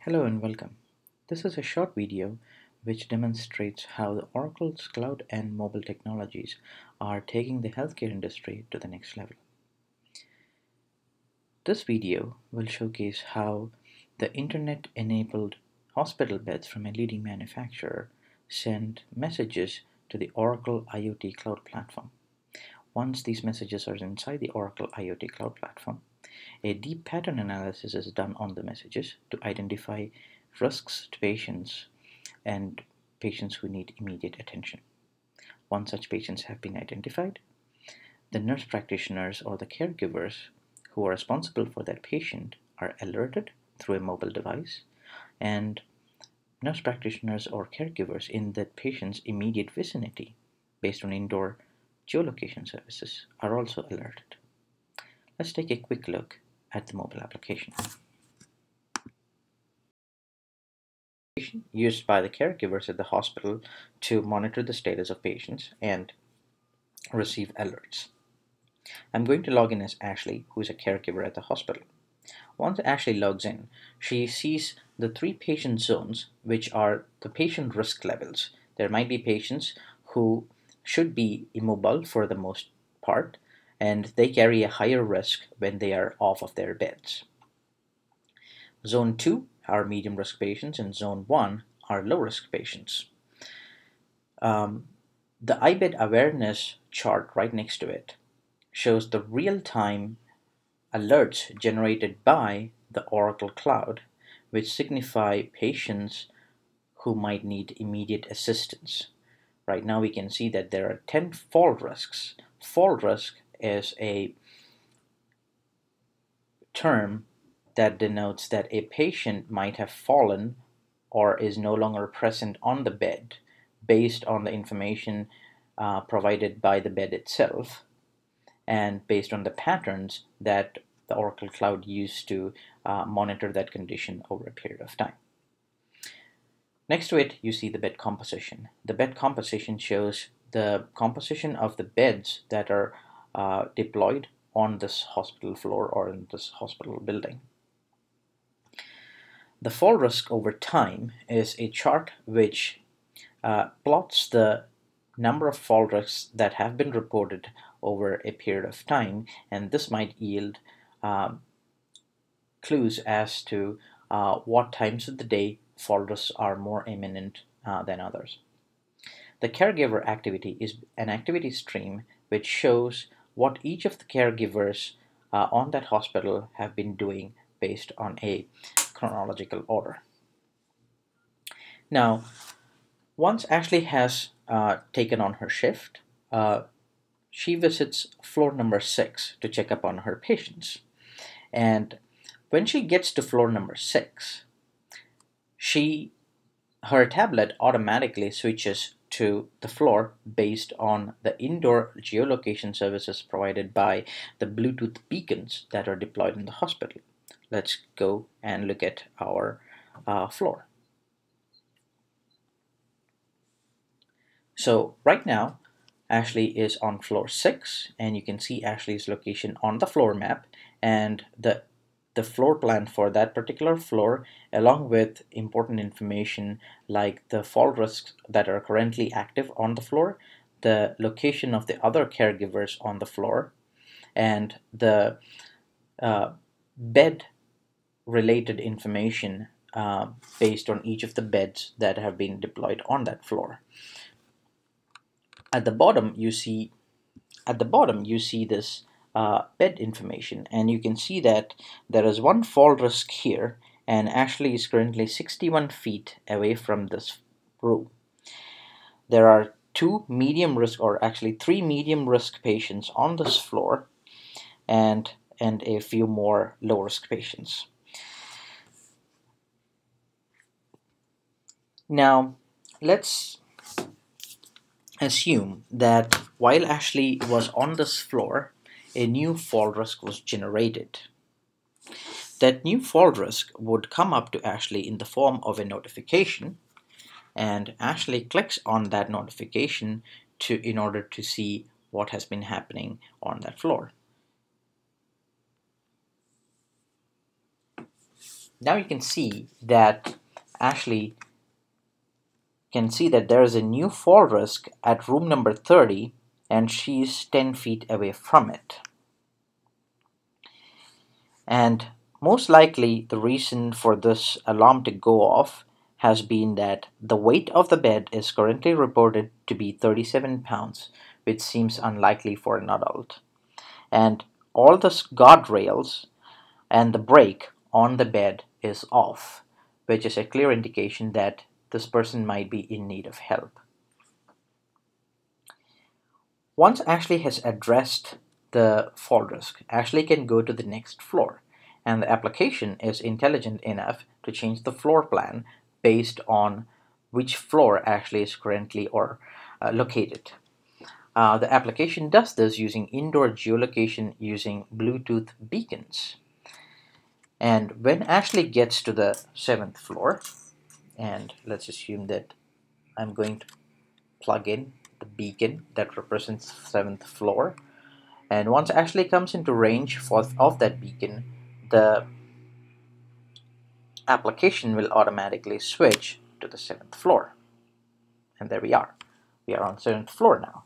Hello and welcome. This is a short video which demonstrates how the Oracle's cloud and mobile technologies are taking the healthcare industry to the next level. This video will showcase how the internet-enabled hospital beds from a leading manufacturer send messages to the Oracle IoT Cloud Platform. Once these messages are inside the Oracle IoT Cloud Platform, a deep pattern analysis is done on the messages to identify risks to patients and patients who need immediate attention. Once such patients have been identified, the nurse practitioners or the caregivers who are responsible for that patient are alerted through a mobile device, and nurse practitioners or caregivers in that patient's immediate vicinity, based on indoor geolocation services, are also alerted. Let's take a quick look at the mobile application. Used by the caregivers at the hospital to monitor the status of patients and receive alerts. I'm going to log in as Ashley, who is a caregiver at the hospital. Once Ashley logs in, she sees the three patient zones, which are the patient risk levels. There might be patients who should be immobile for the most part, and they carry a higher risk when they are off of their beds. Zone 2 are medium risk patients, and Zone 1 are low risk patients. The iBed awareness chart right next to it shows the real-time alerts generated by the Oracle Cloud, which signify patients who might need immediate assistance. Right now we can see that there are 10 fall risks. Fall risk is a term that denotes that a patient might have fallen or is no longer present on the bed based on the information provided by the bed itself and based on the patterns that the Oracle Cloud used to monitor that condition over a period of time. Next to it, you see the bed composition. The bed composition shows the composition of the beds that are deployed on this hospital floor or in this hospital building. The fall risk over time is a chart which plots the number of fall risks that have been reported over a period of time, and this might yield clues as to what times of the day fall risks are more imminent than others. The caregiver activity is an activity stream which shows what each of the caregivers on that hospital have been doing based on a chronological order. Now, once Ashley has taken on her shift, she visits floor number 6 to check up on her patients. And when she gets to floor number 6, her tablet automatically switches to the floor based on the indoor geolocation services provided by the Bluetooth beacons that are deployed in the hospital. Let's go and look at our floor. So right now, Ashley is on floor 6, and you can see Ashley's location on the floor map and the floor plan for that particular floor, along with important information like the fall risks that are currently active on the floor, the location of the other caregivers on the floor, and the bed related information based on each of the beds that have been deployed on that floor. At the bottom you see this bed information, and you can see that there is one fall risk here, and Ashley is currently 61 feet away from this room. There are three medium risk patients on this floor, and a few more low risk patients. Now let's assume that while Ashley was on this floor, a new fall risk was generated. That new fall risk would come up to Ashley in the form of a notification, and Ashley clicks on that notification in order to see what has been happening on that floor. Now you can see that Ashley can see that there is a new fall risk at room number 30 and she's 10 feet away from it. And most likely the reason for this alarm to go off has been that the weight of the bed is currently reported to be 37 pounds, which seems unlikely for an adult. And all the guardrails and the brake on the bed is off, which is a clear indication that this person might be in need of help. Once Ashley has addressed the fall risk, Ashley can go to the next floor, and the application is intelligent enough to change the floor plan based on which floor Ashley is currently or located. The application does this using indoor geolocation using Bluetooth beacons. And when Ashley gets to the seventh floor, and let's assume that I'm going to plug in the beacon that represents the seventh floor, and once Ashley comes into range of that beacon, the application will automatically switch to the seventh floor. And there we are. We are on the seventh floor now.